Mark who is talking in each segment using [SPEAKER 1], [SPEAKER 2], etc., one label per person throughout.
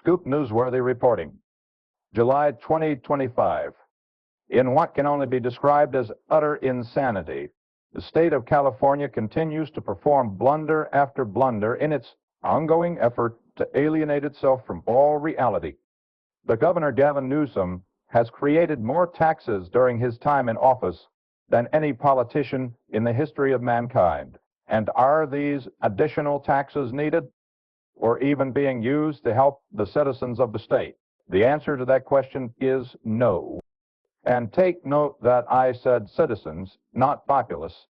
[SPEAKER 1] Scoop Newsworthy reporting. July 2025. In what can only be described as utter insanity, the state of California continues to perform blunder after blunder in its ongoing effort to alienate itself from all reality. The Governor Gavin Newsom has created more taxes during his time in office than any politician in the history of mankind. And are these additional taxes needed, or even being used to help the citizens of the state? The answer to that question is no. And take note that I said citizens, not populace,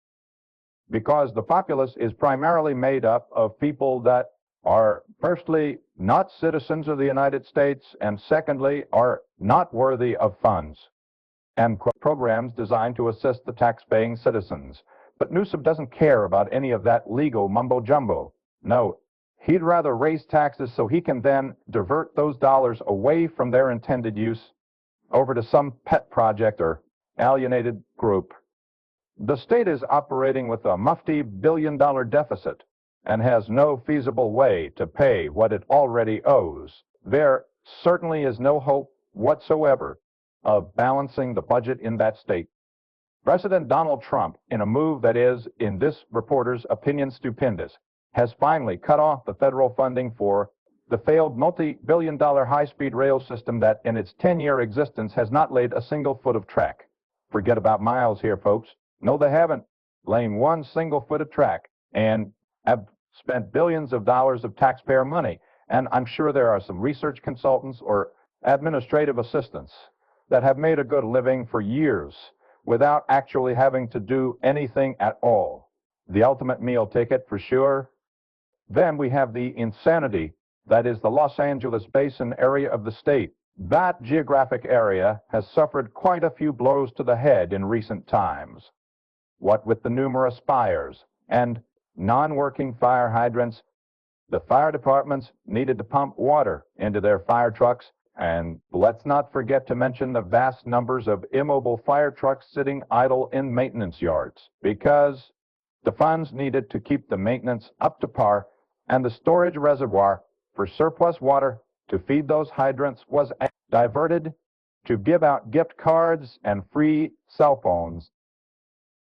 [SPEAKER 1] because the populace is primarily made up of people that are, firstly, not citizens of the United States, and secondly, are not worthy of funds and programs designed to assist the tax-paying citizens. But Newsom doesn't care about any of that legal mumbo-jumbo. No, he'd rather raise taxes so he can then divert those dollars away from their intended use over to some pet project or alienated group. The state is operating with a mufti billion-dollar deficit and has no feasible way to pay what it already owes. There certainly is no hope whatsoever of balancing the budget in that state. President Donald Trump, in a move that is, in this reporter's opinion, stupendous, has finally cut off the federal funding for the failed multi-billion-dollar high-speed rail system that, in its 10-year existence, has not laid a single foot of track. Forget about miles here, folks. No, they haven't laid one single foot of track and have spent billions of dollars of taxpayer money. And I'm sure there are some research consultants or administrative assistants that have made a good living for years without actually having to do anything at all. The ultimate meal ticket, for sure. Then we have the insanity that is the Los Angeles Basin area of the state. That geographic area has suffered quite a few blows to the head in recent times. What with the numerous fires and non-working fire hydrants, the fire departments needed to pump water into their fire trucks, and let's not forget to mention the vast numbers of immobile fire trucks sitting idle in maintenance yards, because the funds needed to keep the maintenance up to par and the storage reservoir for surplus water to feed those hydrants was diverted to give out gift cards and free cell phones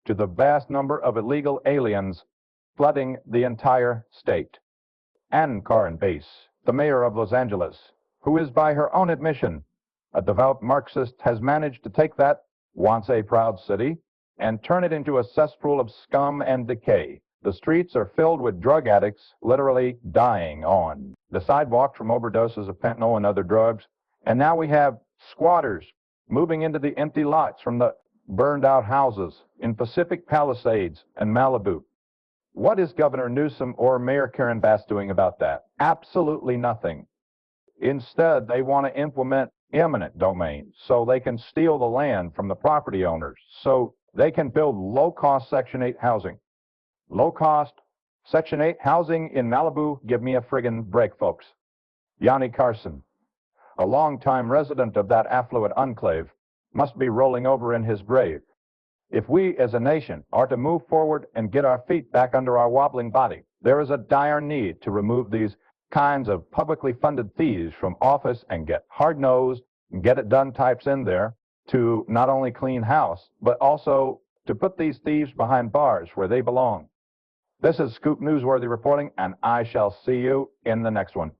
[SPEAKER 1] to the vast number of illegal aliens flooding the entire state. Ann Karen Bass, the mayor of Los Angeles, who is by her own admission a devout Marxist, has managed to take that once a proud city and turn it into a cesspool of scum and decay. The streets are filled with drug addicts literally dying on the sidewalk from overdoses of fentanyl and other drugs. And now we have squatters moving into the empty lots from the burned out houses in Pacific Palisades and Malibu. What is Governor Newsom or Mayor Karen Bass doing about that? Absolutely nothing. Instead, they want to implement eminent domain so they can steal the land from the property owners, so they can build low-cost Section 8 housing. Low-cost Section 8 housing in Malibu? Give me a friggin' break, folks. Yanni Carson, a longtime resident of that affluent enclave, must be rolling over in his grave. If we as a nation are to move forward and get our feet back under our wobbling body, there is a dire need to remove these kinds of publicly funded thieves from office and get hard-nosed, get-it-done types in there to not only clean house, but also to put these thieves behind bars where they belong. This is Scoop Newsworthy reporting, and I shall see you in the next one.